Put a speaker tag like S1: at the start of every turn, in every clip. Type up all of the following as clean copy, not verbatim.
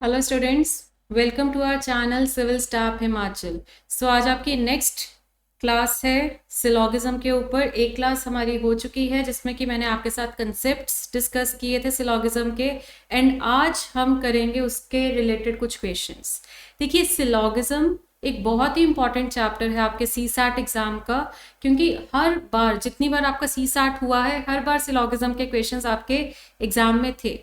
S1: Hello students, welcome to our channel civil staff Himachal. So आज आपकी next class है syllogism के ऊपर। एक क्लास हमारी हो चुकी है जिसमें कि मैंने आपके साथ कंसेप्ट्स डिस्कस किए थे सिलॉगिज्म के, एंड आज हम करेंगे उसके रिलेटेड कुछ क्वेश्चंस। देखिए, सिलॉगिज्म एक बहुत ही इंपॉर्टेंट चैप्टर है आपके सी सैट एग्जाम का, क्योंकि हर बार जितनी बार आपका सी सैट हुआ है हर बार सिलॉगिज्म के क्वेश्चंस आपके एग्जाम में थे।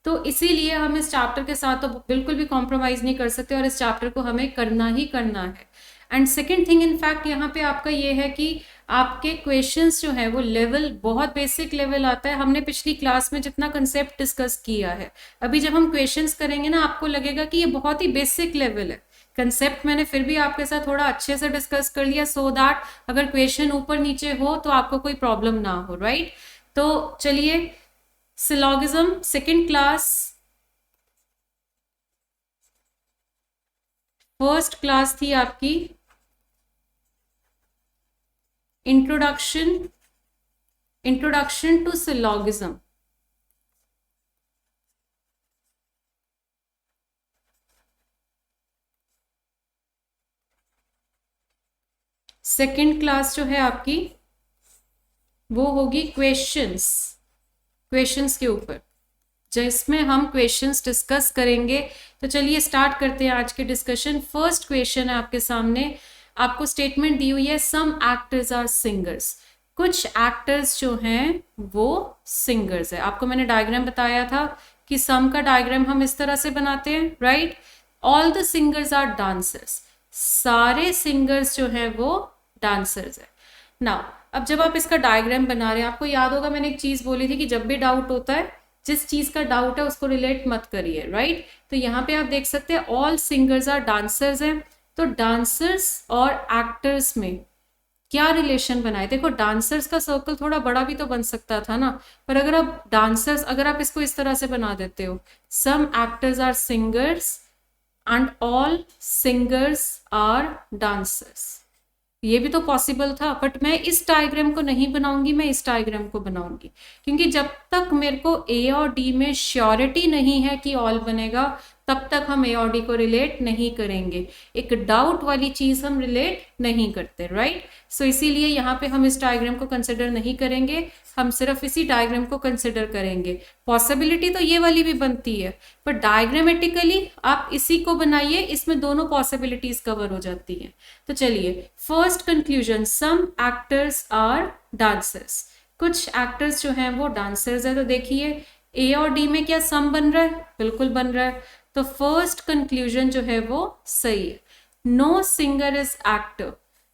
S1: तो इसीलिए हम इस चैप्टर के साथ तो बिल्कुल भी कॉम्प्रोमाइज नहीं कर सकते और इस चैप्टर को हमें करना ही करना है। एंड सेकेंड थिंग, इनफैक्ट यहाँ पे आपका ये है कि आपके क्वेश्चंस जो है वो लेवल बहुत बेसिक लेवल आता है। हमने पिछली क्लास में जितना कंसेप्ट डिस्कस किया है, अभी जब हम क्वेश्चंस करेंगे ना आपको लगेगा कि ये बहुत ही बेसिक लेवल है। कंसेप्ट मैंने फिर भी आपके साथ थोड़ा अच्छे से डिस्कस कर लिया सो दैट अगर क्वेश्चन ऊपर नीचे हो तो आपको कोई प्रॉब्लम ना हो, राइट। तो चलिए, syllogism second class, first class थी आपकी introduction to syllogism. Second class जो है आपकी वो होगी क्वेश्चंस के ऊपर, जिसमें हम क्वेश्चंस डिस्कस करेंगे। तो चलिए स्टार्ट करते हैं आज के डिस्कशन। फर्स्ट क्वेश्चन है आपके सामने, आपको स्टेटमेंट दी हुई है सम एक्टर्स आर सिंगर्स। कुछ एक्टर्स जो हैं वो सिंगर्स है। आपको मैंने डायग्राम बताया था कि सम का डायग्राम हम इस तरह से बनाते हैं, right. All the singers are dancers, सारे सिंगर्स जो हैं वो डांसर्स है। नाउ अब जब आप इसका डायग्राम बना रहे हैं, आपको याद होगा मैंने एक चीज बोली थी कि जब भी डाउट होता है, जिस चीज का डाउट है उसको रिलेट मत करिए, राइट। तो यहाँ पे आप देख सकते हैं ऑल सिंगर्स आर डांसर्स हैं। तो डांसर्स और एक्टर्स में क्या रिलेशन बनाए? देखो, डांसर्स का सर्कल थोड़ा बड़ा भी तो बन सकता था ना, पर अगर आप इसको इस तरह से बना देते हो, some actors are singers and all singers are dancers, ये भी तो पॉसिबल था। बट मैं इस डायग्राम को नहीं बनाऊंगी, मैं इस डायग्राम को बनाऊंगी, क्योंकि जब तक मेरे को ए और डी में श्योरिटी नहीं है कि ऑल बनेगा, तब तक हम ए और डी को रिलेट नहीं करेंगे। एक डाउट वाली चीज हम रिलेट नहीं करते, राइट। सो इसीलिए यहाँ पे हम इस डायग्राम को कंसिडर नहीं करेंगे, हम सिर्फ इसी डायग्राम को कंसिडर करेंगे। पॉसिबिलिटी तो ये वाली भी बनती है, पर डायग्रामेटिकली आप इसी को बनाइए, इसमें दोनों पॉसिबिलिटीज कवर हो जाती हैं। तो चलिए, first conclusion, some actors are dancers, कुछ एक्टर्स जो हैं वो डांसर्स है। तो देखिए, ए और डी में क्या सम बन रहा है? बिल्कुल बन रहा है। तो फर्स्ट कंक्लूजन जो है वो सही है। Know singer is actor,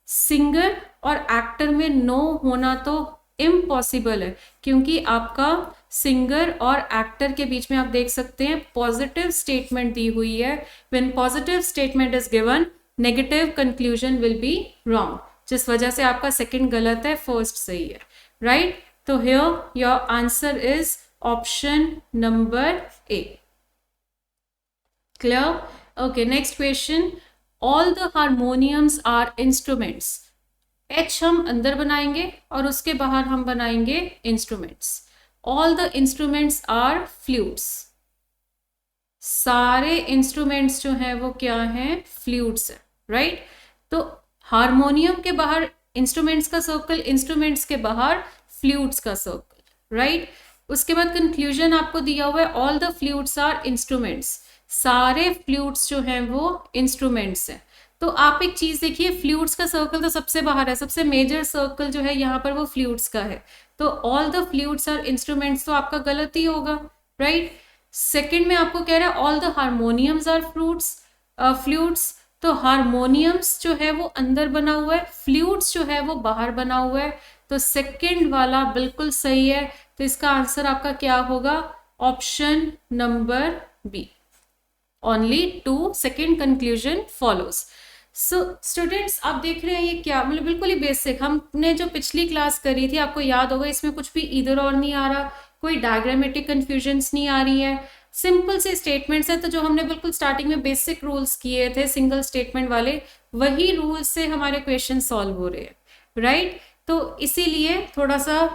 S1: singer और एक्टर में नो होना तो इम्पॉसिबल है, क्योंकि आपका सिंगर और एक्टर के बीच में आप देख सकते हैं पॉजिटिव स्टेटमेंट दी हुई है। When positive statement is given, negative conclusion will be wrong, जिस वजह से आपका सेकंड गलत है, फर्स्ट सही है, राइट। तो here your answer is option number A. Clear? Okay, next question, all the harmoniums are instruments. एच हम अंदर बनाएंगे और उसके बाहर हम बनाएंगे instruments. All the instruments are flutes, सारे इंस्ट्रूमेंट्स जो हैं वो क्या हैं? फ्लूट्स है, राइट। तो हारमोनियम के बाहर इंस्ट्रूमेंट्स का सर्कल, इंस्ट्रूमेंट्स के बाहर फ्लूट्स का सर्कल, राइट। उसके बाद कंक्लूजन आपको दिया हुआ है all the flutes are instruments, सारे फ्लूट्स जो हैं वो इंस्ट्रूमेंट्स हैं। तो आप एक चीज देखिए, फ्लूट्स का सर्कल तो सबसे बाहर है, सबसे मेजर सर्कल जो है यहाँ पर वो फ्लूट्स का है। तो all the flutes are instruments तो आपका गलत ही होगा, राइट। सेकंड में आपको कह रहा है all the harmoniums are flutes, तो हारमोनियम्स जो है वो अंदर बना हुआ है, फ्लूट्स जो है वो बाहर बना हुआ है। तो सेकंड वाला बिल्कुल सही है। तो इसका आंसर आपका क्या होगा? Option number B. Only two second conclusion follows. So students, आप देख रहे हैं ये क्या, मतलब बिल्कुल ही बेसिक हमने जो पिछली क्लास करी थी, आपको याद होगा, इसमें कुछ भी इधर और नहीं आ रहा, कोई डायग्रामेटिक कंफ्यूजन्स नहीं आ रही है, सिंपल से स्टेटमेंट्स है। तो जो हमने बिल्कुल स्टार्टिंग में बेसिक रूल्स किए थे सिंगल स्टेटमेंट वाले, वही रूल्स से हमारे क्वेश्चन सॉल्व हो रहे हैं, राइट। तो इसीलिए थोड़ा सा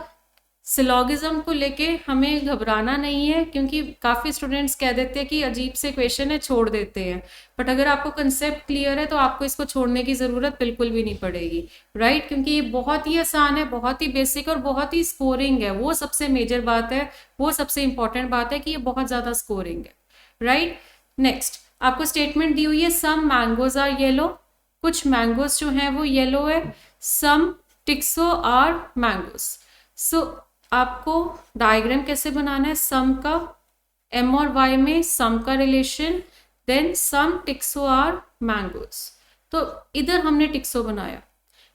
S1: सिलॉगिज्म को लेके हमें घबराना नहीं है, क्योंकि काफ़ी स्टूडेंट्स कह देते हैं कि अजीब से क्वेश्चन है, छोड़ देते हैं। बट अगर आपको कंसेप्ट क्लियर है तो आपको इसको छोड़ने की ज़रूरत बिल्कुल भी नहीं पड़ेगी, राइट? क्योंकि ये बहुत ही आसान है, बहुत ही बेसिक और बहुत ही स्कोरिंग है। वो सबसे मेजर बात है, वो सबसे इंपॉर्टेंट बात है कि ये बहुत ज़्यादा स्कोरिंग है, राइट? नेक्स्ट आपको स्टेटमेंट दी हुई है सम मैंगोज आर येलो, कुछ मैंगोज जो हैं वो येलो है। सम टिक्सो आर मैंगोज। सो आपको डायग्राम कैसे बनाना है, सम का m और y में सम का रिलेशन, देन सम टिक्सो आर मैंगोज। तो इधर हमने टिक्सो बनाया।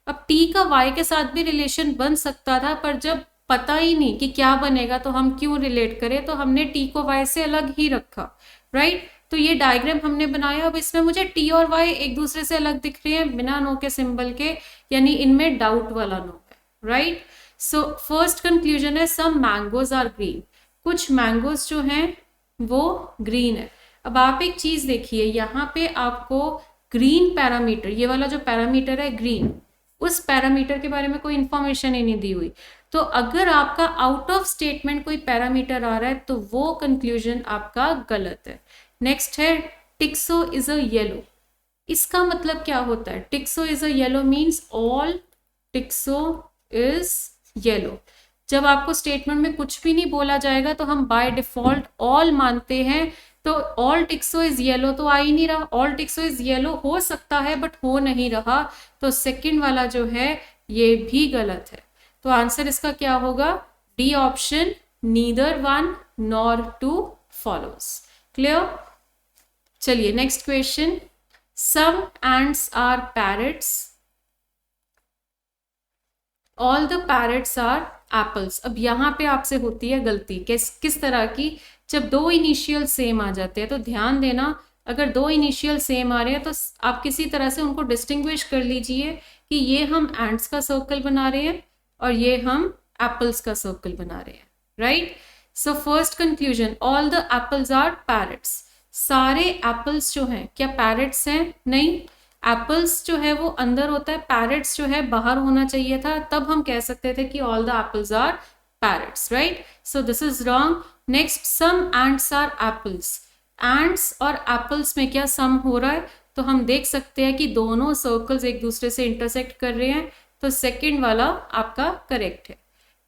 S1: अब t का y के साथ भी रिलेशन बन सकता था, पर जब पता ही नहीं कि क्या बनेगा तो हम क्यों रिलेट करें, तो हमने t को y से अलग ही रखा, राइट? तो ये डायग्राम हमने बनाया। अब इसमें मुझे t और y एक दूसरे से अलग दिख रहे हैं बिना नो के सिंबल के, यानी इनमें डाउट वाला नो है, राइट? सो फर्स्ट कंक्लूजन है सम मैंगोज आर ग्रीन, कुछ मैंगोज जो हैं वो ग्रीन है। अब आप एक चीज देखिए, यहाँ पे आपको ग्रीन पैरामीटर, ये वाला जो पैरामीटर है ग्रीन, उस पैरामीटर के बारे में कोई इंफॉर्मेशन ही नहीं दी हुई। तो अगर आपका आउट ऑफ स्टेटमेंट कोई पैरामीटर आ रहा है तो वो कंक्लूजन आपका गलत है। नेक्स्ट है टिक्सो इज अ येलो। इसका मतलब क्या होता है? टिक्सो is a yellow means all टिक्सो इज येलो। जब आपको स्टेटमेंट में कुछ भी नहीं बोला जाएगा तो हम बाय डिफॉल्ट ऑल मानते हैं। तो ऑल टिक्सो इज येलो तो आ ही नहीं रहा, ऑल टिक्सो इज येलो हो सकता है बट हो नहीं रहा, तो सेकंड वाला जो है ये भी गलत है। तो आंसर इसका क्या होगा? D option, neither one nor two follows. Clear? चलिए next question, some ants are parrots, all the parrots are apples. अब यहाँ पे आपसे होती है गलती, किस तरह की? जब दो इनिशियल सेम आ जाते हैं तो ध्यान देना, अगर दो इनिशियल सेम आ रहे हैं तो आप किसी तरह से उनको डिस्टिंग्विश कर लीजिए कि ये हम एंड्स का सर्कल बना रहे हैं और ये हम एप्पल्स का सर्कल बना रहे हैं, right? So first conclusion, all the apples are parrots. सारे एप्पल्स जो हैं क्या पैरट्स हैं? नहीं, एप्पल्स जो है वो अंदर होता है, पैरट्स जो है बाहर होना चाहिए था, तब हम कह सकते थे कि all the apples are parrots, right? So this is wrong. Next, some ants are apples. Ants और एप्पल्स में क्या सम हो रहा है? तो हम देख सकते हैं कि दोनों सर्कल्स एक दूसरे से इंटरसेक्ट कर रहे हैं, तो सेकंड वाला आपका करेक्ट है,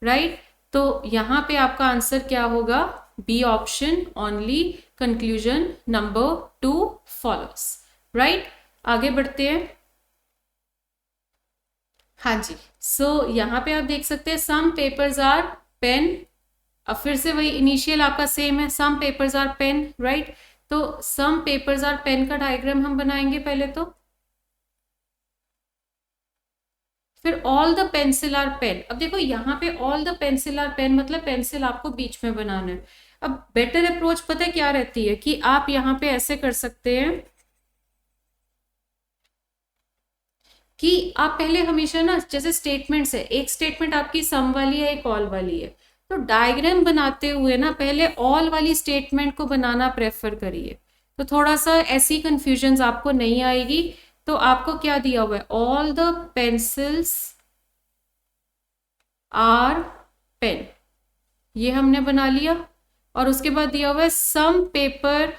S1: राइट? तो यहाँ पे आपका आंसर क्या होगा? B option, only conclusion number 2 follows, right? आगे बढ़ते हैं। हाँ जी, सो यहाँ पे आप देख सकते हैं सम पेपर्स आर पेन। अब फिर से वही इनिशियल आपका सेम है, some papers are pen, right? तो सम पेपर्स आर पेन का डायग्राम हम बनाएंगे पहले, तो फिर all the pencil are pen. अब देखो यहाँ पे all the pencil are pen मतलब पेंसिल आपको बीच में बनाना है। अब बेटर अप्रोच पता है क्या रहती है कि आप यहाँ पे ऐसे कर सकते हैं कि आप पहले हमेशा ना, जैसे स्टेटमेंट्स है, एक स्टेटमेंट आपकी सम वाली है, एक ऑल वाली है, तो डायग्राम बनाते हुए ना पहले ऑल वाली स्टेटमेंट को बनाना प्रेफर करिए, तो थोड़ा सा ऐसी कंफ्यूजन आपको नहीं आएगी। तो आपको क्या दिया हुआ है? All the pencils are pen, ये हमने बना लिया। और उसके बाद दिया हुआ है सम पेपर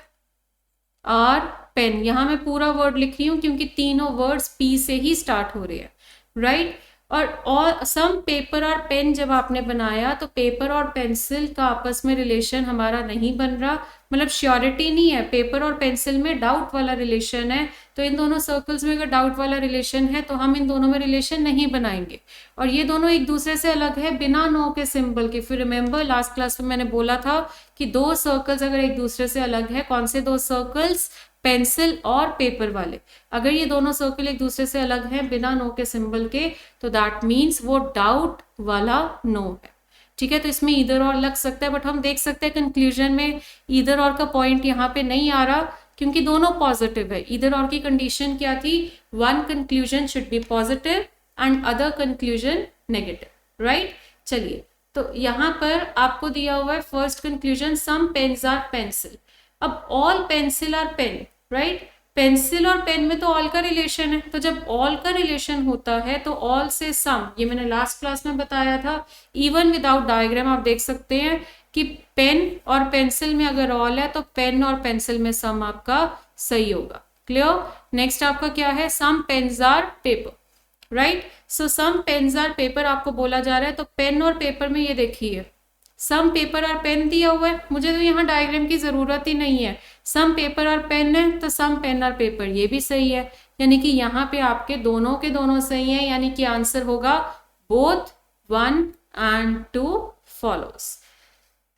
S1: आर पेन। यहां मैं पूरा वर्ड लिख रही हूं क्योंकि तीनों वर्ड्स पी से ही स्टार्ट हो रहे हैं, राइट? और सम पेपर और पेन जब आपने बनाया तो पेपर और पेंसिल का आपस में रिलेशन हमारा नहीं बन रहा, मतलब श्योरिटी नहीं है। पेपर और पेंसिल में डाउट वाला रिलेशन है, तो इन दोनों सर्कल्स में अगर डाउट वाला रिलेशन है तो हम इन दोनों में रिलेशन नहीं बनाएंगे। और ये दोनों एक दूसरे से अलग है बिना नो के सिंबल के। फिर रिमेंबर लास्ट क्लास में मैंने बोला था कि दो सर्कल्स अगर एक दूसरे से अलग है, कौन से दो सर्कल्स? पेंसिल और पेपर वाले। अगर ये दोनों सर्कल एक दूसरे से अलग हैं बिना नो के सिंबल के, तो दैट मीन्स वो डाउट वाला नो है, ठीक है? तो इसमें ईदर और लग सकता है, बट हम देख सकते हैं कंक्लूजन में ईदर और का पॉइंट यहाँ पे नहीं आ रहा क्योंकि दोनों पॉजिटिव है। ईदर और की कंडीशन क्या थी? One conclusion should be positive and other conclusion negative, right? चलिए, तो यहाँ पर आपको दिया हुआ है first conclusion, some pens are pencil. अब all pencil are pen, right? Pencil और पेन में तो ऑल का रिलेशन है, तो जब ऑल का रिलेशन होता है तो ऑल से सम, ये मैंने लास्ट क्लास में बताया था। इवन विदाउट डायग्राम आप देख सकते हैं कि पेन और पेंसिल में अगर ऑल है तो पेन और पेंसिल में सम आपका सही होगा। क्लियर। नेक्स्ट आपका क्या है, some pens are paper, right. So some pens are paper आपको बोला जा रहा है, तो पेन और पेपर में ये देखिए सम पेपर और पेन दिया हुआ है, मुझे तो यहाँ डायग्राम की जरूरत ही नहीं है। सम पेपर और पेन है तो सम पेन और पेपर, ये भी सही है, यानी कि यहाँ पे आपके दोनों के दोनों सही है, यानी कि आंसर होगा both 1 and 2 follows।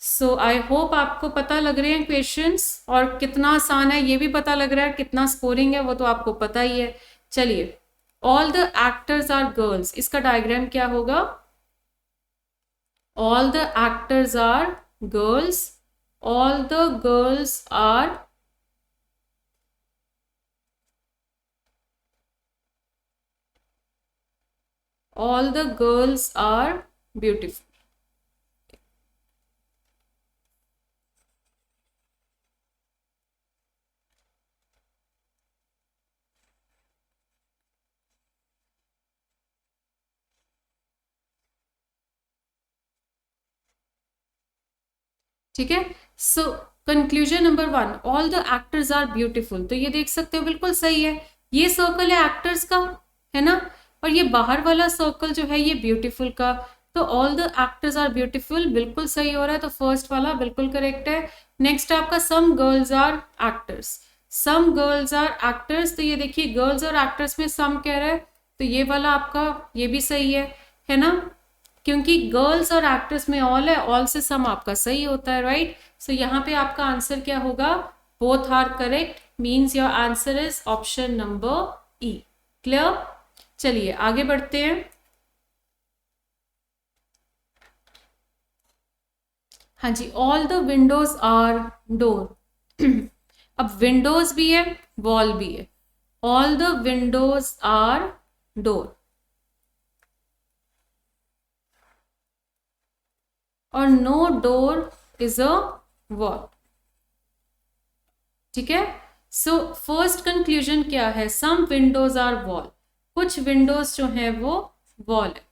S1: So I hope आपको पता लग रहे हैं क्वेश्चंस, और कितना आसान है ये भी पता लग रहा है, कितना स्कोरिंग है वो तो आपको पता ही है। चलिए, all the actors are girls, इसका डायग्राम क्या होगा, all the actors are girls, all the girls are all the girls are beautiful। ठीक है। So conclusion number 1, all the actors are beautiful, तो ये देख सकते हो बिल्कुल सही है, ये सर्कल है एक्टर्स का, है ना, और ये बाहर वाला सर्कल जो है ये ब्यूटीफुल का, तो all the actors are beautiful बिल्कुल सही हो रहा है, तो फर्स्ट वाला बिल्कुल करेक्ट है। नेक्स्ट आपका some girls are actors, some girls are actors, तो ये देखिए गर्ल्स और एक्टर्स में सम कह रहा है, तो ये वाला आपका ये भी सही है ना, क्योंकि गर्ल्स और एक्टर्स में ऑल है, ऑल से सम आपका सही होता है, राइट। सो यहाँ पे आपका आंसर क्या होगा, both are correct, means your answer is option number E. Clear. चलिए आगे बढ़ते हैं। हाँ जी, all the windows are door, अब विंडोज भी है वॉल भी है, all the windows are door, और no door is a wall. ठीक है। सो फर्स्ट कंक्लूजन क्या है, सम विंडोज आर वॉल, कुछ विंडोज जो है वो वॉल है।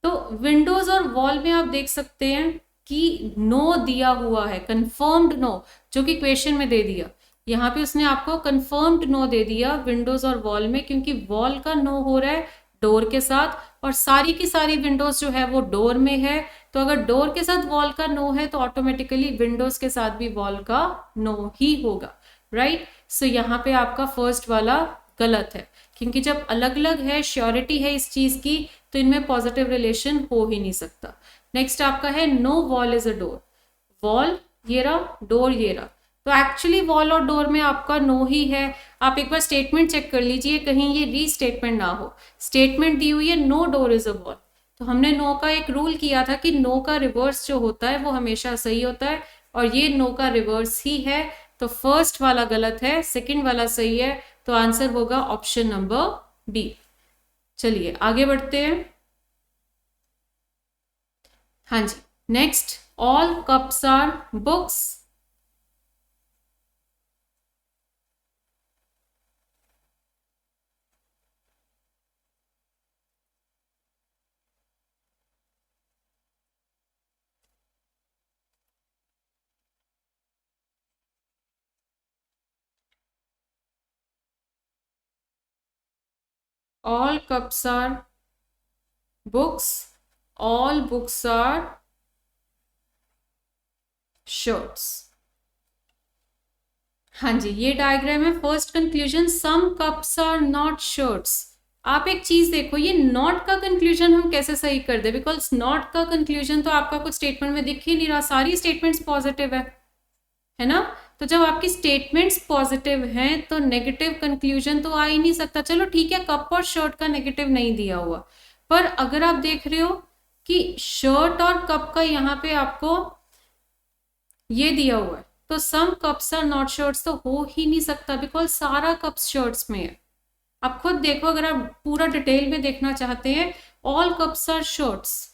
S1: तो विंडोज और वॉल में आप देख सकते हैं कि नो दिया हुआ है, कंफर्म्ड नो, जो कि क्वेश्चन में दे दिया, यहाँ पे उसने आपको कंफर्म्ड नो दे दिया विंडोज और वॉल में, क्योंकि वॉल का नो हो रहा है डोर के साथ, और सारी की सारी विंडोज जो है वो डोर में है, तो अगर डोर के साथ वॉल का नो है तो ऑटोमेटिकली विंडोज के साथ भी वॉल का नो ही होगा, राइट। सो यहाँ पे आपका फर्स्ट वाला गलत है, क्योंकि जब अलग अलग है, श्योरिटी है इस चीज की, तो इनमें पॉजिटिव रिलेशन हो ही नहीं सकता। नेक्स्ट आपका है no wall is a door, wall ये रहा, डोर ये रहा, तो एक्चुअली वॉल और डोर में आपका नो ही है। आप एक बार स्टेटमेंट चेक कर लीजिए, कहीं ये रीस्टेटमेंट ना हो, स्टेटमेंट दी हुई है no door is a wall, तो हमने नो का एक रूल किया था कि नो का रिवर्स जो होता है वो हमेशा सही होता है, और ये नो का रिवर्स ही है, तो फर्स्ट वाला गलत है, सेकंड वाला सही है, तो आंसर होगा ऑप्शन नंबर बी। चलिए आगे बढ़ते हैं। हाँ जी, next, all cups are books, all cups are books, all books are shirts। हाँ जी, ये डायग्राम है first conclusion, some cups are not shirts. आप एक चीज देखो, ये नॉट का कंक्लूजन हम कैसे सही कर दे, बिकॉज नॉट का कंक्लूजन तो आपका कुछ स्टेटमेंट में दिख ही नहीं रहा, सारी स्टेटमेंट्स पॉजिटिव है ना, तो जब आपकी स्टेटमेंट्स पॉजिटिव हैं तो नेगेटिव कंक्लूजन तो आ ही नहीं सकता। चलो ठीक है, कप और शर्ट का नेगेटिव नहीं दिया हुआ, पर अगर आप देख रहे हो कि शर्ट और कप का यहाँ पे आपको ये दिया हुआ है, तो सम कप्स आर नॉट शर्ट्स तो हो ही नहीं सकता, बिकॉज सारा कप्स शर्ट्स में है। आप खुद देखो, अगर आप पूरा डिटेल में देखना चाहते हैं, ऑल कप्स आर शर्ट्स,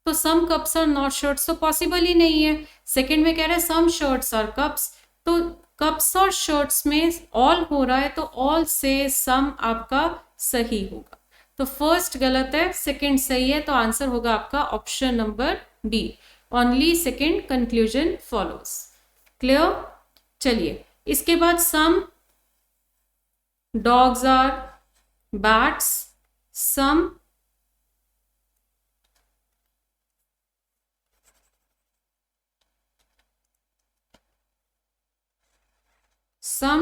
S1: तो सम कप्स आर नॉट शर्ट्स तो पॉसिबल ही नहीं है। सेकंड में कह रहे हैं सम शर्ट्स आर कप्स, तो कप्स और शर्ट्स में ऑल हो रहा है तो ऑल से सम आपका सही होगा। तो फर्स्ट गलत है, सेकंड सही है, तो आंसर होगा आपका option number B, only second conclusion follows. Clear? चलिए इसके बाद सम डॉग्स आर बैट्स, सम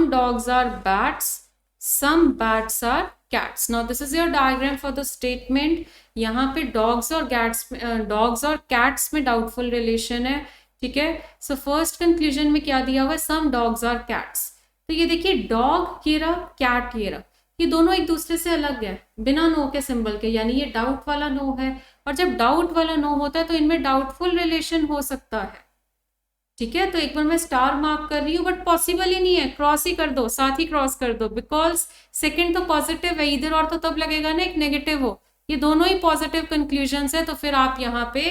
S1: dogs are bats, some bats are cats. Now this is your diagram for the statement. यहाँ पे dogs और cats में doubtful relation है, ठीक है। सो फर्स्ट कंक्लूजन में क्या दिया हुआ है, some dogs are cats। तो ये देखिए डॉग ये रहा, कैट ये रहा, ये दोनों एक दूसरे से अलग है बिना नो के सिंबल के, यानी ये डाउट वाला नो है। और जब डाउट वाला नो होता है तो इनमें डाउटफुल रिलेशन हो सकता है, ठीक है। तो एक बार मैं स्टार मार्क कर रही हूँ, बट पॉसिबल ही नहीं है, क्रॉस ही कर दो, साथ ही क्रॉस कर दो, बिकॉज सेकंड तो पॉजिटिव है, इधर और तो तब लगेगा ना एक नेगेटिव हो, ये दोनों ही पॉजिटिव कंक्लूजन्स है, तो फिर आप यहाँ पे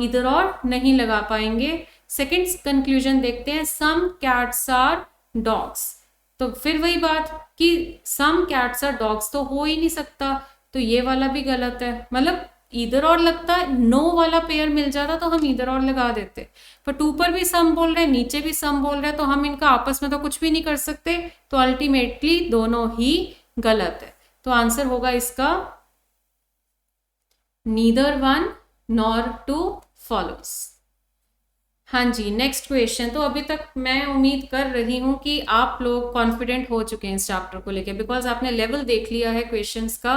S1: इधर और नहीं लगा पाएंगे। सेकंड कंक्लूजन देखते हैं, सम कैट्स आर डॉग्स। तो फिर वही बात कि सम कैट्स आर डॉग्स तो हो ही नहीं सकता, तो ये वाला भी गलत है। मतलब इधर और लगता है, नो वाला पेयर मिल जाता तो हम इधर और लगा देते, बट ऊपर भी सम बोल रहे हैं नीचे भी सम बोल रहे हैं, तो हम इनका आपस में तो कुछ भी नहीं कर सकते, तो अल्टीमेटली दोनों ही गलत है। तो आंसर होगा इसका neither one nor two follows. हाँ जी, नेक्स्ट क्वेश्चन। तो अभी तक मैं उम्मीद कर रही हूँ कि आप लोग कॉन्फिडेंट हो चुके हैं इस चैप्टर को लेके, बिकॉज आपने लेवल देख लिया है क्वेश्चंस का।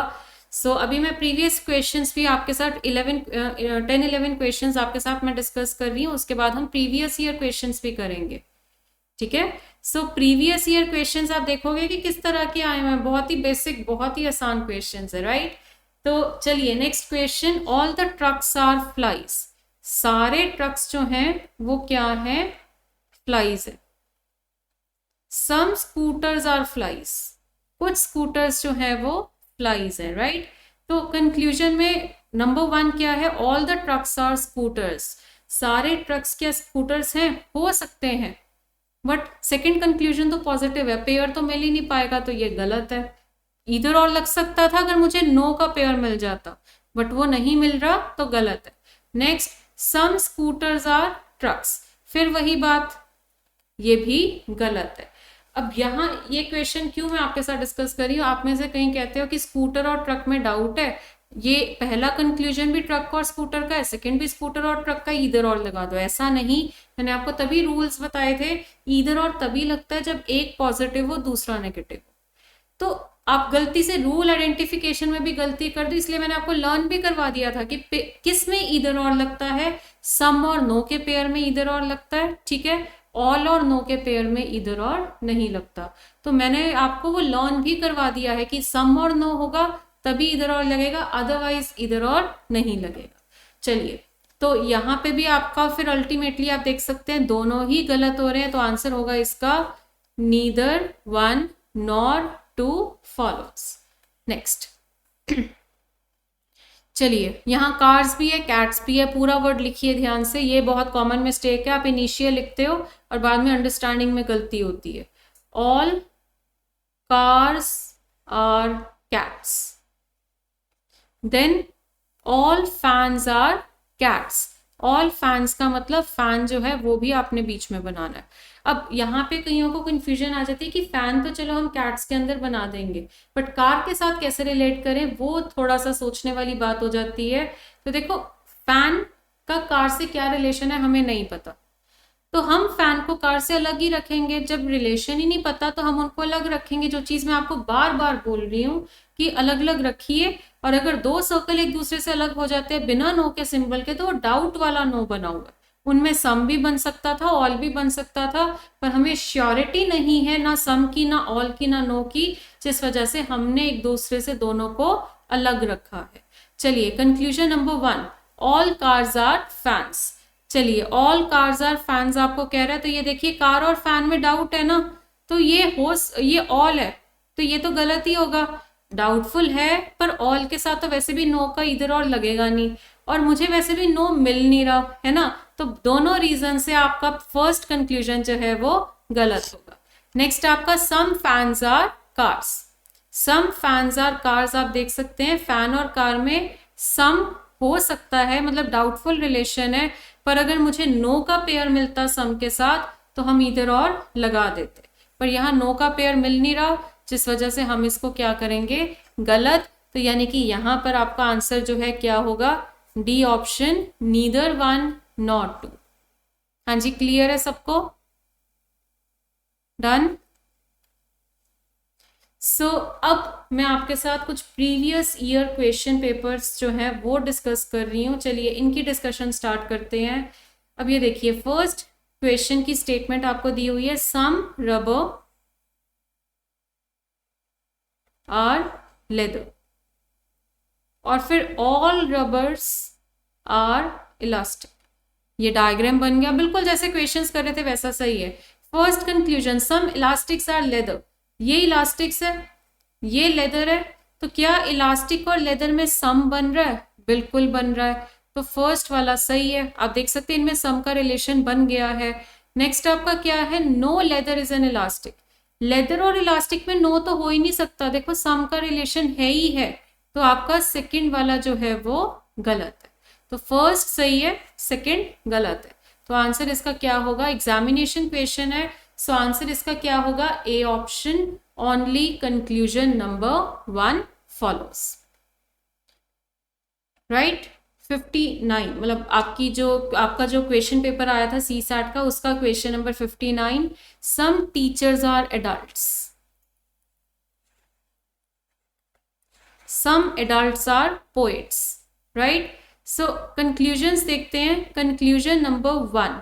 S1: सो अभी मैं प्रीवियस क्वेश्चंस भी आपके साथ 10-11 क्वेश्चंस आपके साथ मैं डिस्कस कर रही हूँ, उसके बाद हम प्रीवियस ईयर क्वेश्चंस भी करेंगे, ठीक है। सो प्रीवियस ईयर क्वेश्चंस आप देखोगे कि किस तरह के आए हैं, बहुत ही बेसिक, बहुत ही आसान क्वेश्चंस है, राइट। तो चलिए next question, all the trucks are flies. सारे ट्रक्स जो हैं वो क्या है, फ्लाइज है। सम स्कूटर्स आर फ्लाइज, कुछ स्कूटर्स जो है वो फ्लाइज है, राइट। तो कंक्लूजन में नंबर 1 क्या है, all the trucks are scooters. सारे ट्रक्स क्या स्कूटर्स हैं, हो सकते हैं, बट सेकंड कंक्लूजन तो पॉजिटिव है, पेयर तो मिल ही नहीं पाएगा, तो ये गलत है। इधर और लग सकता था अगर मुझे नो का पेयर मिल जाता, बट वो नहीं मिल रहा, तो गलत है। Next, some scooters are trucks, फिर वही बात, ये भी गलत है। अब यहाँ ये क्वेश्चन क्यों मैं आपके साथ डिस्कस कर रही हूँ, आप में से कहीं कहते हो कि स्कूटर और ट्रक में डाउट है, ये पहला कंक्लूजन भी ट्रक और स्कूटर का है, सेकंड भी स्कूटर और ट्रक का, इधर और लगा दो। ऐसा नहीं, मैंने आपको तभी रूल्स बताए थे, इधर और तभी लगता है जब एक पॉजिटिव हो दूसरा नेगेटिव हो। तो आप गलती से रूल आइडेंटिफिकेशन में भी गलती कर दो, इसलिए मैंने आपको लर्न भी करवा दिया था कि किस में इधर और लगता है, सम और नो के पेयर में इधर और लगता है, ठीक है, ऑल और नो के पेयर में इधर और नहीं लगता। तो मैंने आपको वो लर्न भी करवा दिया है कि सम और नो होगा तभी इधर और लगेगा, अदरवाइज इधर और नहीं लगेगा। चलिए, तो यहाँ पे भी आपका फिर अल्टीमेटली आप देख सकते हैं दोनों ही गलत हो रहे हैं, तो आंसर होगा इसका neither one nor two follows. Next, चलिए यहाँ कार्स भी है, कैट्स भी है, पूरा वर्ड लिखिए ध्यान से, ये बहुत कॉमन मिस्टेक है, आप इनिशियल लिखते हो और बाद में अंडरस्टैंडिंग में गलती होती है। All cars are cats, then all fans are cats. All fans का मतलब फैन जो है वो भी आपने बीच में बनाना है। अब यहाँ पे कईयों को कंफ्यूजन आ जाती है कि फैन तो चलो हम कैट्स के अंदर बना देंगे, बट कार के साथ कैसे रिलेट करें, वो थोड़ा सा सोचने वाली बात हो जाती है। तो देखो, फैन का कार से क्या रिलेशन है हमें नहीं पता, तो हम फैन को कार से अलग ही रखेंगे। जब रिलेशन ही नहीं पता तो हम उनको अलग रखेंगे। जो चीज मैं आपको बार बार बोल रही हूँ कि अलग अलग रखिए, और अगर दो सर्कल एक दूसरे से अलग हो जाते हैं बिना नो के सिंबल के, तो वो डाउट वाला नो बना हुआ है। उनमें सम भी बन सकता था, ऑल भी बन सकता था, पर हमें श्योरिटी नहीं है ना सम की, ना ऑल की, ना नो की, जिस वजह से हमने एक दूसरे से दोनों को अलग रखा है। चलिए, conclusion number 1, all cars are fans. चलिए, ऑल कार्स आर फैंस आपको कह रहा है, तो ये देखिए कार और फैन में डाउट है ना, तो ये ऑल है, तो ये तो गलत ही होगा, डाउटफुल है, पर ऑल के साथ तो वैसे भी नो का इधर और लगेगा नहीं, और मुझे वैसे भी नो मिल नहीं रहा है ना, तो दोनों रीजन से आपका फर्स्ट कंक्लूजन जो है वो गलत होगा। नेक्स्ट आपका some fans are cars. Some fans are cars आप देख सकते हैं फैन और कार में सम हो सकता है, मतलब डाउटफुल रिलेशन है, पर अगर मुझे नो का पेयर मिलता सम के साथ तो हम इधर और लगा देते, पर यहाँ नो का पेयर मिल नहीं रहा, जिस वजह से हम इसको क्या करेंगे, गलत। तो यानी कि यहाँ पर आपका आंसर जो है क्या होगा, D option, neither one not two. हाँ जी, क्लियर है सबको, डन। अब मैं आपके साथ कुछ प्रीवियस ईयर क्वेश्चन पेपर्स जो हैं वो डिस्कस कर रही हूँ। चलिए इनकी डिस्कशन स्टार्ट करते हैं। अब ये देखिए, फर्स्ट क्वेश्चन की स्टेटमेंट आपको दी हुई है, सम रबर आर लेदर, और फिर ऑल रबर्स आर इलास्टिक। ये डायग्राम बन गया, बिल्कुल जैसे क्वेश्चंस कर रहे थे वैसा सही है। First conclusion, some elastics are leather, ये इलास्टिक्स है, ये लेदर है, तो क्या इलास्टिक और लेदर में सम बन रहा है, बिल्कुल बन रहा है, तो फर्स्ट वाला सही है। आप देख सकते हैं इनमें सम का रिलेशन बन गया है। नेक्स्ट आपका क्या है, no leather is an elastic, leather और इलास्टिक में नो तो हो ही नहीं सकता, देखो सम का रिलेशन है ही है, तो आपका सेकंड वाला जो है वो गलत है। तो फर्स्ट सही है, सेकंड गलत है, तो आंसर इसका क्या होगा, एग्जामिनेशन क्वेश्चन है, सो आंसर इसका क्या होगा, ए option, only conclusion number 1 follows, right. 59, मतलब आपका जो क्वेश्चन पेपर आया था सी सैट का, उसका question number 59, some teachers are adults, some adults are poets, right. So conclusions देखते हैं, कंक्लूजन नंबर 1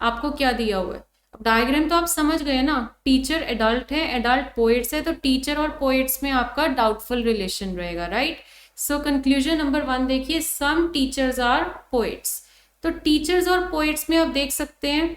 S1: आपको क्या दिया हुआ है। अब डायग्राम तो आप समझ गए ना, टीचर एडल्ट है, एडल्ट पोएट्स है, तो टीचर और पोएट्स में आपका डाउटफुल रिलेशन रहेगा, राइट। सो कंक्लूजन नंबर 1 देखिए, सम टीचर्स आर पोएट्स, तो टीचर्स और पोएट्स में आप देख सकते हैं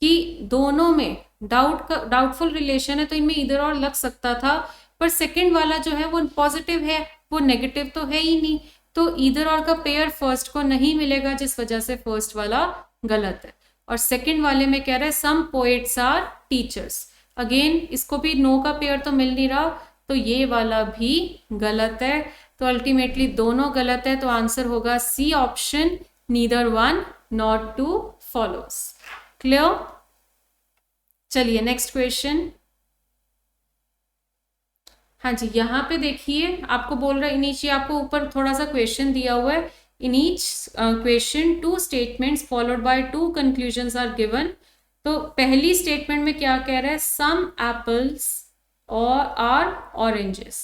S1: कि दोनों में डाउटफुल रिलेशन है, तो इनमें इधर और लग सकता था, पर सेकंड वाला जो है वो पॉजिटिव है, वो नेगेटिव तो है ही नहीं, तो इधर और का पेयर फर्स्ट को नहीं मिलेगा, जिस वजह से फर्स्ट वाला गलत है। और सेकंड वाले में कह रहा है सम पोएट्स आर टीचर्स, अगेन इसको भी नो का पेयर तो मिल नहीं रहा, तो ये वाला भी गलत है, तो अल्टीमेटली दोनों गलत है, तो आंसर होगा C option, neither one not two follows. Clear. चलिए नेक्स्ट क्वेश्चन। हाँ जी, यहाँ पे देखिए आपको बोल रहा है, नीचे आपको ऊपर थोड़ा सा क्वेश्चन दिया हुआ है, in each question 2 statements followed by 2 conclusions are given. तो पहली स्टेटमेंट में क्या कह रहा है, सम एप्पल्स और are oranges,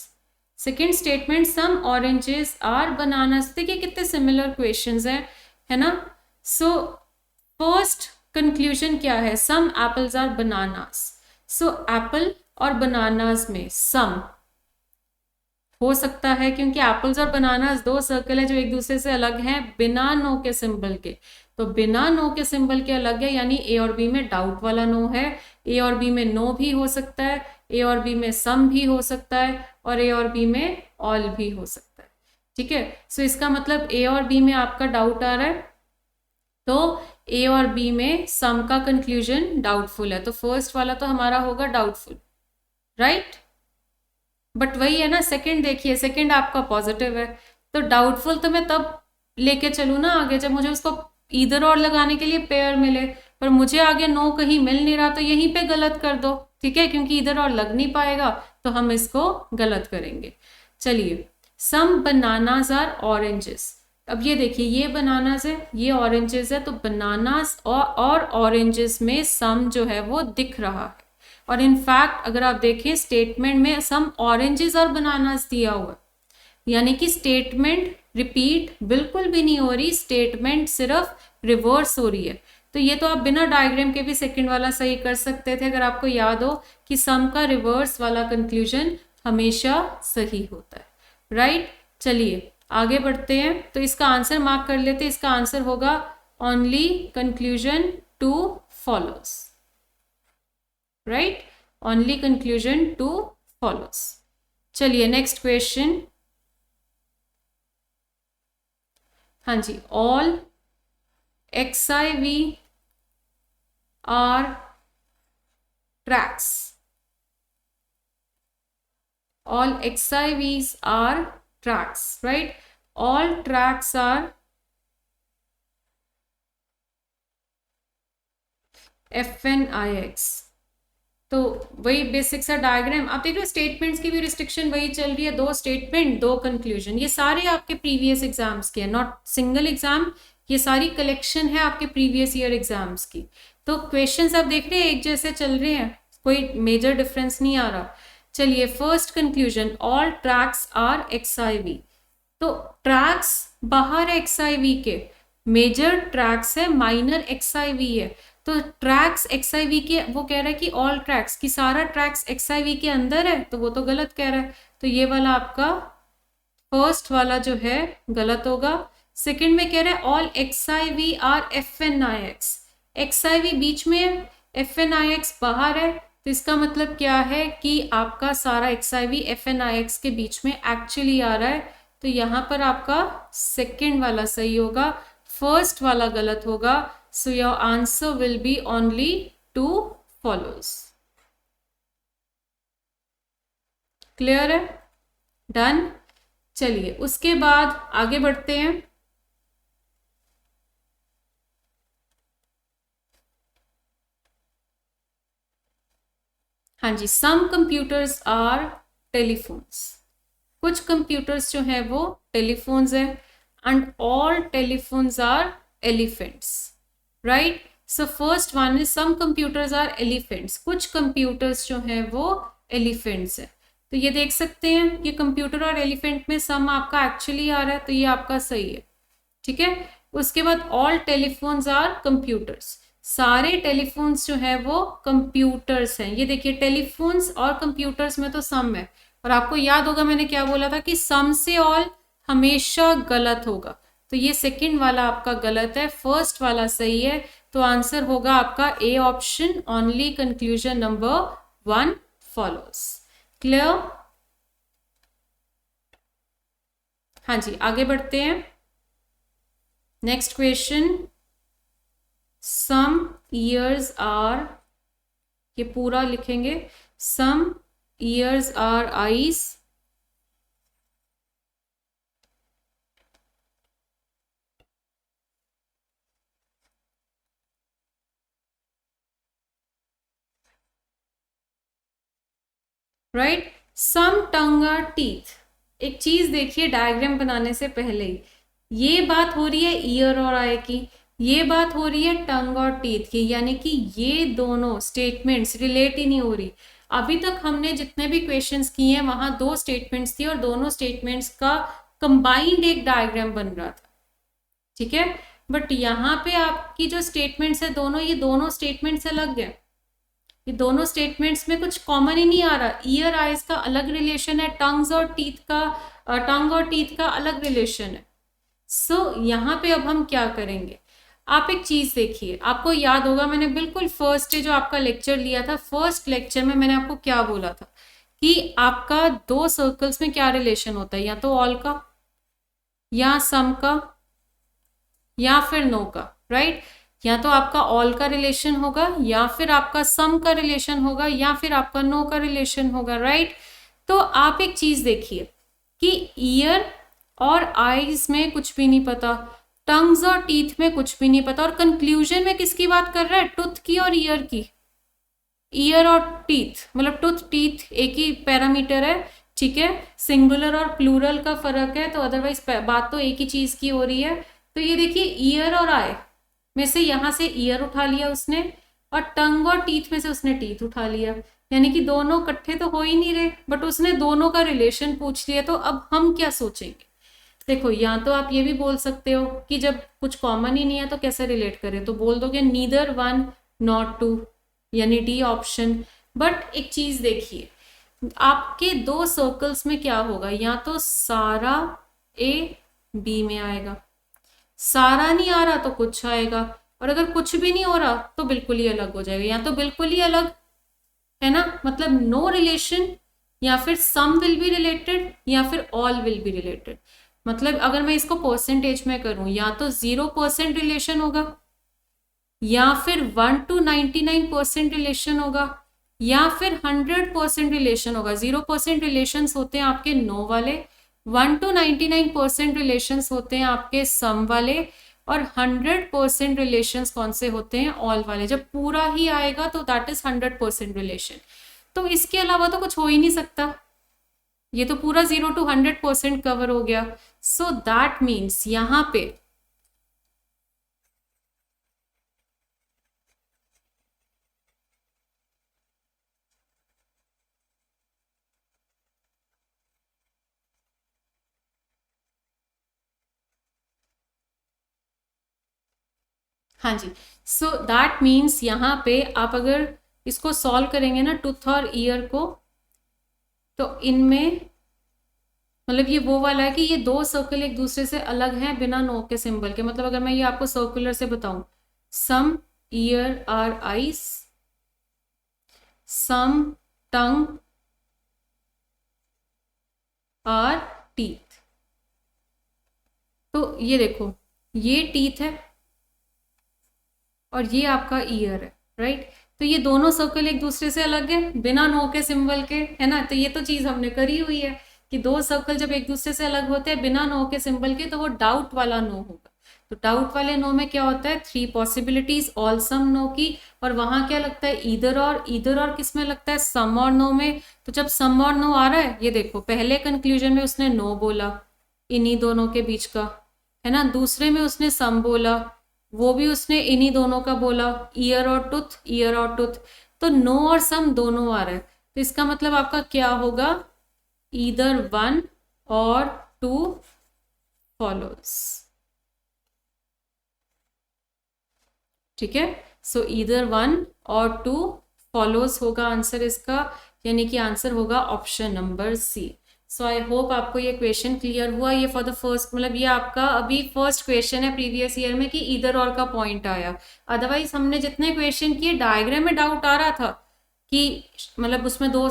S1: second statement some oranges are bananas. देखिए कितने सिमिलर क्वेश्चंस हैं, है ना। सो फर्स्ट कंक्लूजन क्या है, some apples are bananas, so apple और बनानास में सम हो सकता है, क्योंकि एप्पल्स और बनानास 2 सर्कल है जो एक दूसरे से अलग हैं बिना नो के सिंबल के, तो बिना नो के सिंबल के अलग है, यानी ए और बी में डाउट वाला नो है, ए और बी में नो भी हो सकता है, ए और बी में सम भी हो सकता है, और ए और बी में ऑल भी हो सकता है, ठीक है। सो इसका मतलब ए और बी में आपका डाउट आ रहा है, तो ए और बी में सम का कंक्लूजन डाउटफुल है, तो फर्स्ट वाला तो हमारा होगा डाउटफुल, राइट। बट वही है ना, सेकंड देखिए, सेकंड आपका पॉजिटिव है, तो डाउटफुल तो मैं तब लेके चलूँ ना आगे जब मुझे उसको इधर और लगाने के लिए पेयर मिले, पर मुझे आगे नो कहीं मिल नहीं रहा, तो यहीं पे गलत कर दो, ठीक है, क्योंकि इधर और लग नहीं पाएगा, तो हम इसको गलत करेंगे। चलिए, सम बनानास आर ऑरेंजेस, अब ये देखिए, ये बनानास है, ये ऑरेंजेस है, तो बनानास और ऑरेंजेस में सम जो है वो दिख रहा है, और इनफैक्ट अगर आप देखें स्टेटमेंट में सम ऑरेंजेस और बनानास दिया हुआ, यानी कि स्टेटमेंट रिपीट बिल्कुल भी नहीं हो रही, स्टेटमेंट सिर्फ रिवर्स हो रही है। तो ये तो आप बिना डायग्राम के भी सेकंड वाला सही कर सकते थे, अगर आपको याद हो कि सम का रिवर्स वाला कंक्लूजन हमेशा सही होता है, राइट। चलिए आगे बढ़ते हैं, तो इसका आंसर मार्क कर लेते हैं, इसका आंसर होगा only conclusion 2 follows, right, only conclusion 2 follows. चलिए नेक्स्ट क्वेश्चन, हाँ जी, all XIV are tracks, all XIVs are tracks, right? All tracks are FNIX. तो वही बेसिक सा डायग्राम आप देख रहे हो, स्टेटमेंट्स की भी रिस्ट्रिक्शन वही चल रही है, 2 स्टेटमेंट 2 कंक्लूजन, ये सारे आपके प्रीवियस एग्जाम्स के हैं, नॉट सिंगल एग्जाम, ये सारी कलेक्शन है आपके प्रीवियस ईयर एग्जाम्स की। तो क्वेश्चंस आप देख रहे हैं एक जैसे चल रहे हैं, कोई मेजर डिफरेंस नहीं आ रहा। चलिए, first conclusion, all tracks are XIV। तो ट्रैक्स बाहर है XIV के, मेजर ट्रैक्स है, माइनर XIV है। तो ट्रैक्स XIV के, वो कह रहा है कि ऑल ट्रैक्स, कि सारा ट्रैक्स XIV के अंदर है, तो वो तो गलत कह रहा है। तो ये वाला आपका फर्स्ट वाला जो है गलत होगा। सेकंड में कह रहा है all XIV are FNIX, XIV बीच में है, FNIX बाहर है, तो इसका मतलब क्या है कि आपका सारा XIV FNIX के बीच में एक्चुअली आ रहा है। तो यहाँ पर आपका सेकंड वाला सही होगा, फर्स्ट वाला गलत होगा। So your answer will be only 2 follows। Clear है? डन। चलिए, उसके बाद आगे बढ़ते हैं। हाँ जी, सम कंप्यूटर्स आर टेलीफोन्स, कुछ कंप्यूटर्स जो है वो टेलीफोन्स है, and all telephones are elephants, right? So first one is some computers are elephants, कुछ कंप्यूटर्स जो है वो एलिफेंट्स है। तो ये देख सकते हैं, ये कंप्यूटर और एलिफेंट में सम आपका एक्चुअली आ रहा है, तो ये आपका सही है, ठीक है। उसके बाद ऑल टेलीफोन्स आर कंप्यूटर्स, सारे टेलीफोन्स जो है वो कंप्यूटर्स हैं। ये देखिए, टेलीफोन्स और कंप्यूटर्स में तो सम है, और आपको याद होगा मैंने क्या बोला था कि सम से ऑल हमेशा गलत होगा, तो ये सेकंड वाला आपका गलत है, फर्स्ट वाला सही है। तो आंसर होगा आपका A option, only conclusion number 1 follows. Clear? हाँ जी, आगे बढ़ते हैं। Next question, some ears are, ये पूरा लिखेंगे, some ears are eyes, right? Some tongue are teeth. एक चीज देखिए डायग्राम बनाने से पहले ही, ये बात हो रही है ईयर और आई की, ये बात हो रही है टंग और टीथ की, यानी कि ये दोनों स्टेटमेंट्स रिलेट ही नहीं हो रही। अभी तक हमने जितने भी क्वेश्चंस किए हैं वहां 2 स्टेटमेंट्स थी, और दोनों स्टेटमेंट्स का कंबाइंड एक डायग्राम बन रहा था, ठीक है। बट यहाँ पे आपकी जो स्टेटमेंट्स है दोनों, ये दोनों स्टेटमेंट्स अलग है, ये दोनों स्टेटमेंट्स में कुछ कॉमन ही नहीं आ रहा। ईयर आइज का अलग रिलेशन है, टंग और टीथ का अलग रिलेशन है। सो यहाँ पे अब हम क्या करेंगे, आप एक चीज देखिए, आपको याद होगा मैंने बिल्कुल फर्स्ट जो आपका लेक्चर लिया था, फर्स्ट लेक्चर में मैंने आपको क्या बोला था कि आपका 2 सर्कल्स में क्या रिलेशन होता है, या तो ऑल का, या सम का, या फिर नो का, राइट? या तो आपका ऑल का रिलेशन होगा, या फिर आपका सम का रिलेशन होगा, या फिर आपका नो का रिलेशन होगा, राइट? तो आप एक चीज देखिए कि ईयर और आईज में कुछ भी नहीं पता, टंग्स और टीथ में कुछ भी नहीं पता, और कंक्लूजन में किसकी बात कर रहा है, टूथ की और ईयर की। ईयर और टीथ मतलब टूथ टीथ एक ही पैरामीटर है, ठीक है, सिंगुलर और प्लूरल का फर्क है, तो अदरवाइज बात तो एक ही चीज की हो रही है। तो ये देखिए, ईयर और आई में से यहां से ईयर उठा लिया उसने, और टंग और टीथ में से उसने टीथ उठा लिया, यानी कि दोनों इकट्ठे तो हो ही नहीं रहे, बट उसने दोनों का रिलेशन पूछ लिया। तो अब हम क्या सोचेंगे, देखो, या तो आप ये भी बोल सकते हो कि जब कुछ कॉमन ही नहीं है तो कैसे रिलेट करें, तो बोल दोगे नीदर 1 नॉट 2, यानी डी ऑप्शन। बट एक चीज देखिए, आपके 2 सर्कल्स में क्या होगा, या तो सारा ए बी में आएगा, सारा नहीं आ रहा तो कुछ आएगा, और अगर कुछ भी नहीं हो रहा तो बिल्कुल ही अलग हो जाएगा, या तो बिल्कुल ही अलग है ना, मतलब नो रिलेशन, या फिर सम विल बी रिलेटेड, या फिर ऑल विल बी रिलेटेड। मतलब अगर मैं इसको परसेंटेज में करूं, या तो 0% रिलेशन होगा, या फिर 1 to 99% रिलेशन होगा, या फिर 100% रिलेशन होगा। 0% रिलेशन होते हैं आपके नो वाले, 1 to 99% रिलेशन होते हैं आपके सम वाले, और 100% रिलेशन कौन से होते हैं? ऑल वाले। जब पूरा ही आएगा तो दैट इज 100% रिलेशन। तो इसके अलावा तो कुछ हो ही नहीं सकता, ये तो पूरा 0 to 100% कवर हो गया। सो दैट मीन्स यहां पे हाँ जी, सो दैट मीन्स यहाँ पे आप अगर इसको सॉल्व करेंगे ना टूथ और ईयर को, तो इनमें मतलब ये वो वाला है कि ये दो सर्कल एक दूसरे से अलग हैं बिना नो के सिंबल के। मतलब अगर मैं ये आपको सर्कुलर से बताऊं, some ear are eyes, some tongue are teeth. तो ये देखो, ये टीथ है और ये आपका ईयर है, राइट। तो ये दोनों सर्कल एक दूसरे से अलग है बिना नो के सिंबल के, है ना। तो ये तो चीज हमने करी हुई है कि दो सर्कल जब एक दूसरे से अलग होते हैं बिना नो के सिंबल के, तो वो डाउट वाला नो होगा। तो डाउट वाले नो में क्या होता है? 3 पॉसिबिलिटीज, ऑल सम नो की। और वहां क्या लगता है? ईदर और। ईदर और किस में लगता है? सम और नो में। तो जब सम और नो आ रहा है, ये देखो पहले कंक्लूजन में उसने नो बोला इन्हीं दोनों के बीच का, है ना। दूसरे में उसने सम बोला, वो भी उसने इन्हीं दोनों का बोला, ईयर और टूथ, ईयर और टूथ। तो नो और सम दोनों आ रहा है, तो इसका मतलब आपका क्या होगा? ईदर 1 और 2 फॉलोज। ठीक है, सो ईदर 1 और 2 फॉलोज होगा आंसर इसका, यानी कि आंसर होगा option number C. So I hope आपको ये क्वेश्चन क्लियर हुआ। ये फॉर द फर्स्ट, मतलब ये आपका अभी फर्स्ट क्वेश्चन है प्रीवियस ईयर में कि इधर और का पॉइंट आया। अदरवाइज हमने जितने क्वेश्चन किए डायग्राम में डाउट आ रहा था कि मतलब उसमें दो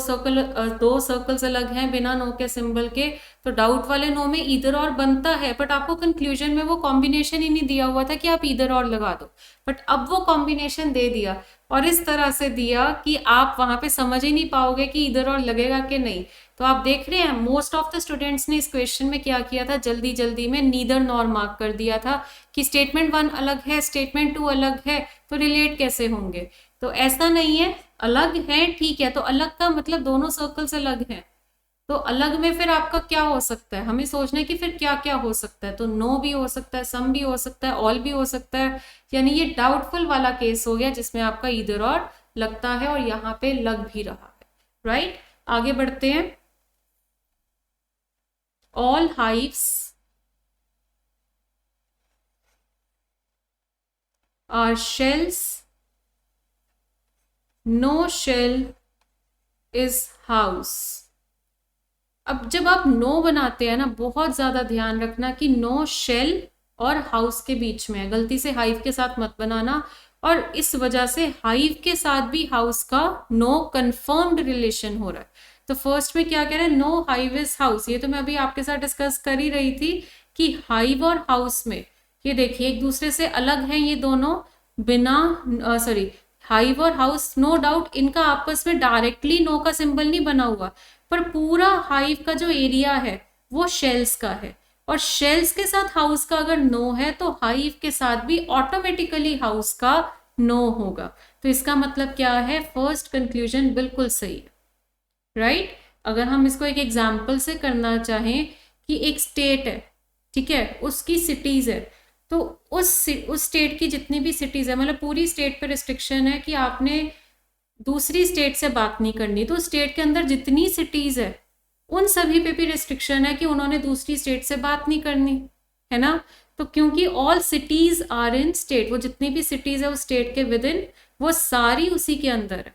S1: सर्कल्स अलग हैं बिना नो के सिंबल के, तो डाउट वाले नो में इधर और बनता है, बट आपको कंक्लूजन में वो कॉम्बिनेशन ही नहीं दिया हुआ था कि आप इधर और लगा दो। बट अब वो कॉम्बिनेशन दे दिया, और इस तरह से दिया कि आप वहां पे समझ ही नहीं पाओगे कि इधर और लगेगा कि नहीं। तो आप देख रहे हैं मोस्ट ऑफ द स्टूडेंट्स ने इस क्वेश्चन में क्या किया था, जल्दी जल्दी में नीदर नॉर मार्क कर दिया था कि स्टेटमेंट 1 अलग है, स्टेटमेंट 2 अलग है, तो रिलेट कैसे होंगे। तो ऐसा नहीं है, अलग है ठीक है, तो अलग का मतलब दोनों सर्कल्स अलग हैं। तो अलग में फिर आपका क्या हो सकता है, हमें सोचना है कि फिर क्या क्या हो सकता है। तो नो भी हो सकता है, सम भी हो सकता है, ऑल भी हो सकता है। यानी ये डाउटफुल वाला केस हो गया जिसमें आपका इधर और लगता है और यहाँ पे लग भी रहा है, राइट। आगे बढ़ते हैं। All hives are shells, no shell is house. अब जब आप नो बनाते हैं ना, बहुत ज्यादा ध्यान रखना कि नो शेल और हाउस के बीच में है, गलती से हाइव के साथ मत बनाना। और इस वजह से हाइव के साथ भी हाउस का नो कंफर्म्ड रिलेशन हो रहा है। तो फर्स्ट में क्या कह रहे हैं? No hive is house. ये तो मैं अभी आपके साथ डिस्कस कर ही रही थी कि हाइव और हाउस में, ये देखिए एक दूसरे से अलग हैं ये दोनों बिना सॉरी, हाइव और हाउस नो डाउट इनका आपस में डायरेक्टली नो का सिंबल नहीं बना हुआ, पर पूरा हाइव का जो एरिया है वो शेल्स का है। और शेल्स के साथ हाउस का अगर नो है तो हाइव के साथ भी ऑटोमेटिकली हाउस का नो होगा। तो इसका मतलब क्या है? फर्स्ट कंक्लूजन बिल्कुल सही है, राइट। अगर हम इसको एक एग्जाम्पल से करना चाहें कि एक स्टेट है, ठीक है, उसकी सिटीज है, तो उस स्टेट की जितनी भी सिटीज है, मतलब पूरी स्टेट पे रिस्ट्रिक्शन है कि आपने दूसरी स्टेट से बात नहीं करनी। तो स्टेट के अंदर जितनी सिटीज है उन सभी पे भी रिस्ट्रिक्शन है कि उन्होंने दूसरी स्टेट से बात नहीं करनी, है ना। तो क्योंकि all cities are in state, वो जितनी भी सिटीज है उस स्टेट के विद इन, वो सारी उसी के अंदर है,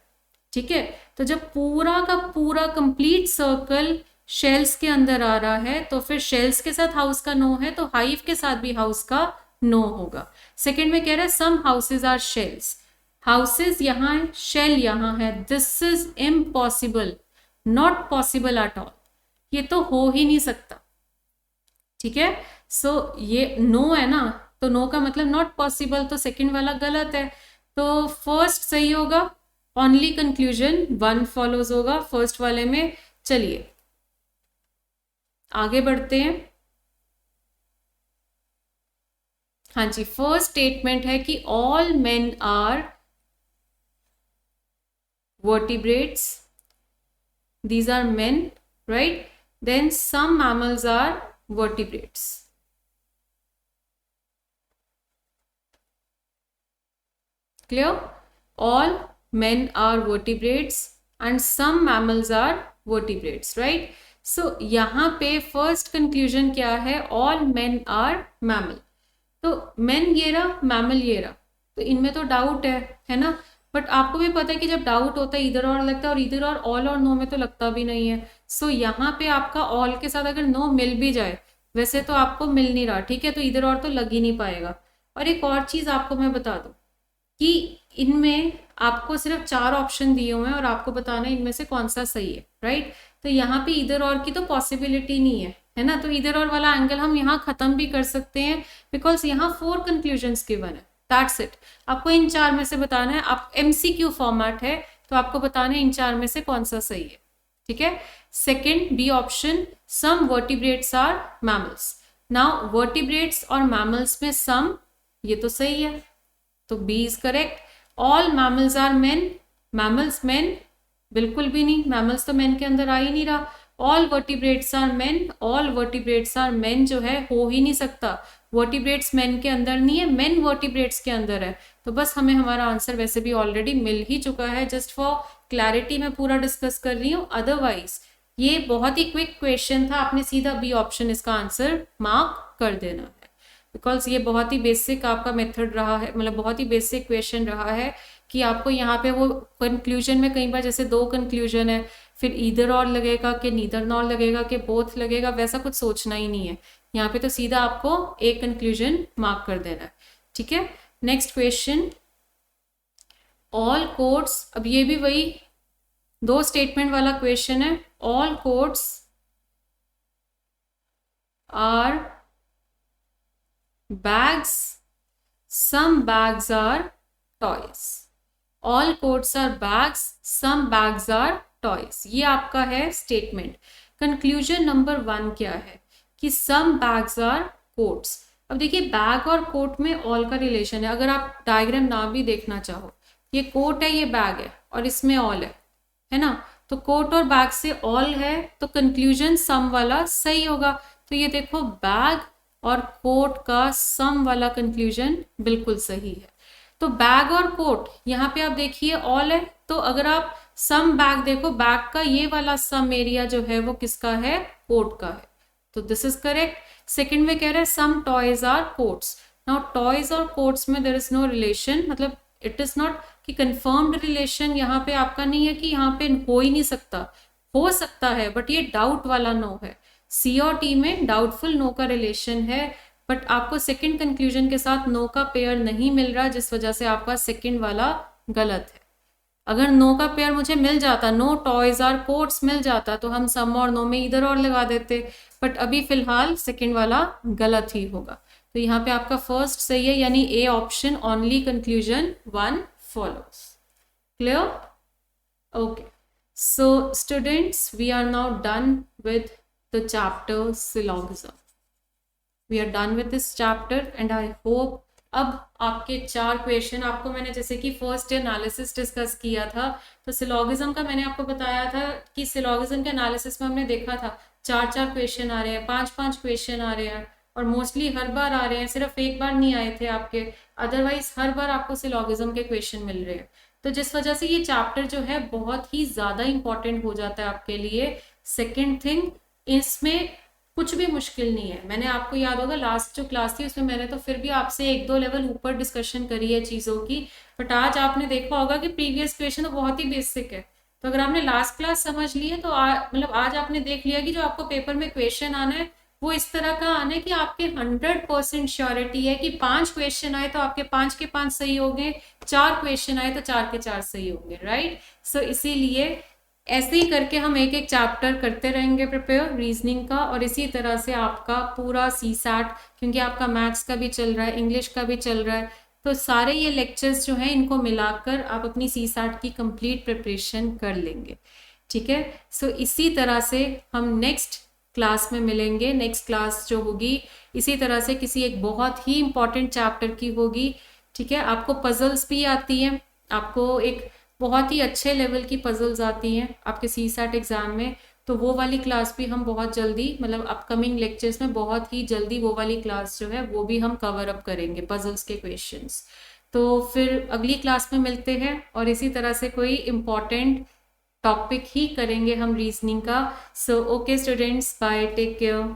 S1: ठीक है। तो जब पूरा का पूरा कंप्लीट सर्कल शेल्स के अंदर आ रहा है, तो फिर शेल्स के साथ हाउस का नो है, तो हाइव के साथ भी हाउस का नो होगा। सेकेंड में कह रहा है सम हाउसेज आर शेल्स, हाउसेज यहाँ है, शेल यहाँ है। This is impossible, not possible at all, ये तो हो ही नहीं सकता। ठीक है। सो ये नो है ना, तो नो का मतलब नॉट पॉसिबल, तो सेकंड वाला गलत है। तो फर्स्ट सही होगा, ओनली कंक्लूजन वन फॉलोज होगा फर्स्ट वाले में। चलिए आगे बढ़ते हैं। हाँ जी, फर्स्ट स्टेटमेंट है कि all men are vertebrates, these are men, right? Then some mammals are vertebrates. Clear? All men are vertebrates and some mammals are vertebrates, right? So यहाँ पे first conclusion क्या है? All men are mammal. तो men ये रहा, mammal ये रहा, तो इनमें तो डाउट है ना? बट आपको भी पता है कि जब डाउट होता है इधर और लगता है, और इधर और ऑल और नो में तो लगता भी नहीं है। सो यहाँ पे आपका ऑल के साथ अगर नो मिल भी जाए, वैसे तो आपको मिल नहीं रहा, ठीक है, तो इधर और तो लग ही नहीं पाएगा। और एक और चीज आपको मैं बता दूं कि इनमें आपको सिर्फ 4 ऑप्शन दिए हुए हैं और आपको बताना है इनमें से कौन सा सही है, राइट? तो यहाँ पे इधर और की तो पॉसिबिलिटी नहीं है ना, तो इधर और वाला एंगल हम यहाँ खत्म भी कर सकते हैं, बिकॉज यहाँ 4 कंक्लूजन्स गिवन है। That's it. आपको इन 4 में से बताना है, आप MCQ फॉर्मेट है तो आपको बताना है इन 4 में से कौन सा सही है, ठीक है। Second B option, some vertebrates are mammals. Now vertebrates और मैमल्स में सम, ये तो सही है, तो B is correct. All mammals are men, mammals men, बिल्कुल भी नहीं, मैमल्स तो मेन के अंदर आ ही नहीं रहा। All vertebrates are men, all vertebrates are men जो है हो ही नहीं सकता, वर्टिब्रेट्स मेन के अंदर नहीं है, मेन वर्टिब्रेट्स के अंदर है। तो बस हमें हमारा आंसर वैसे भी ऑलरेडी मिल ही चुका है, जस्ट फॉर क्लैरिटी मैं पूरा डिस्कस कर रही हूँ। अदरवाइज ये बहुत ही क्विक क्वेश्चन था, आपने सीधा बी ऑप्शन इसका आंसर मार्क कर देना है, बिकॉज ये बहुत ही बेसिक आपका मेथड रहा है, मतलब बहुत ही बेसिक क्वेश्चन रहा है कि आपको यहाँ पे वो कंक्लूजन में कई बार जैसे 2 कंक्लूजन है, फिर ईदर और लगेगा कि नीदर नॉर लगेगा कि बोथ लगेगा, वैसा कुछ सोचना ही नहीं है। यहाँ पे तो सीधा आपको एक कंक्लूजन मार्क कर देना है, ठीक है। नेक्स्ट क्वेश्चन, ऑल कोट्स, अब ये भी वही 2 स्टेटमेंट वाला क्वेश्चन है। All coats are bags, some bags are toys. All coats are bags, some bags are toys. ये आपका है स्टेटमेंट। कंक्लूजन नंबर 1 क्या है कि some bags are coats। अब देखिए बैग और कोट में ऑल का रिलेशन है, अगर आप डायग्राम ना भी देखना चाहो, ये कोट है, ये बैग है और इसमें ऑल है ना, तो कोट और बैग से ऑल है, तो कंक्लूजन सम वाला सही होगा। तो ये देखो बैग और कोट का सम वाला कंक्लूजन बिल्कुल सही है। तो बैग और कोट यहाँ पे आप देखिए ऑल है, तो अगर आप सम बैग देखो, बैग का ये वाला सम एरिया जो है वो किसका है? कोट का है, तो दिस इज करेक्ट। सेकंड में कह रहे हैं some toys are coats. Now toys और कोट्स में देयर इज नो रिलेशन, मतलब इट इज नॉट कि कंफर्म्ड रिलेशन यहाँ पे आपका नहीं है कि यहाँ पे हो ही नहीं सकता, हो सकता है, बट ये डाउट वाला नो है। सी और टी में डाउटफुल नो का रिलेशन है, बट आपको सेकंड कंक्लूजन के साथ नो का पेयर नहीं मिल रहा, जिस वजह से आपका सेकंड वाला गलत है। अगर नो का पेयर मुझे मिल जाता, नो टॉयज आर कोट्स मिल जाता, तो हम सम और नो में इधर और लगा देते, बट अभी फिलहाल सेकंड वाला गलत ही होगा। तो यहाँ पे आपका फर्स्ट सही है, यानी ए option, only conclusion 1 follows. Clear? Okay. So students, we are now done with the chapter syllogism. We are done with this chapter and I hope अब आपके 4 क्वेश्चन, आपको मैंने जैसे कि फर्स्ट एनालिसिस डिस्कस किया था, तो सिलॉगिज्म का मैंने आपको बताया था कि सिलॉगिज्म के एनालिसिस में हमने देखा था 4-4 क्वेश्चन आ रहे हैं, 5-5 क्वेश्चन आ रहे हैं, और मोस्टली हर बार आ रहे हैं, सिर्फ एक बार नहीं आए थे आपके, अदरवाइज हर बार आपको सिलॉगिज्म के क्वेश्चन मिल रहे हैं। तो जिस वजह से ये चैप्टर जो है बहुत ही ज़्यादा इंपॉर्टेंट हो जाता है आपके लिए। सेकेंड थिंग, इसमें कुछ भी मुश्किल नहीं है। मैंने आपको याद होगा लास्ट जो क्लास थी उसमें मैंने तो फिर भी आपसे 1-2 लेवल ऊपर डिस्कशन करी है चीज़ों की, बट आज आपने देखा होगा कि प्रीवियस क्वेश्चन तो बहुत ही बेसिक है। तो अगर आपने लास्ट क्लास समझ ली है तो मतलब आज आपने देख लिया कि जो आपको पेपर में क्वेश्चन आना है वो इस तरह का आना है कि आपके 100% श्योरिटी है कि 5 क्वेश्चन आए तो आपके 5 के 5 सही होंगे, 4 क्वेश्चन आए तो 4 के 4 सही होंगे, राइट। सो इसीलिए ऐसे ही करके हम एक एक चैप्टर करते रहेंगे प्रिपेयर रीजनिंग का, और इसी तरह से आपका पूरा CSAT, क्योंकि आपका मैथ्स का भी चल रहा है, इंग्लिश का भी चल रहा है, तो सारे ये लेक्चर्स जो हैं इनको मिलाकर आप अपनी CSAT की कंप्लीट प्रिपरेशन कर लेंगे। ठीक है, सो इसी तरह से हम नेक्स्ट क्लास में मिलेंगे। नेक्स्ट क्लास जो होगी इसी तरह से किसी एक बहुत ही इंपॉर्टेंट चैप्टर की होगी। ठीक है, आपको पजल्स भी आती हैं, आपको एक बहुत ही अच्छे लेवल की पजल्स आती हैं आपके CSAT एग्जाम में, तो वो वाली क्लास भी हम बहुत जल्दी, मतलब अपकमिंग लेक्चर्स में बहुत ही जल्दी वो वाली क्लास जो है वो भी हम कवर अप करेंगे, पजल्स के क्वेश्चंस। तो फिर अगली क्लास में मिलते हैं और इसी तरह से कोई इम्पॉर्टेंट टॉपिक ही करेंगे हम रीजनिंग का। So okay students, bye, take care.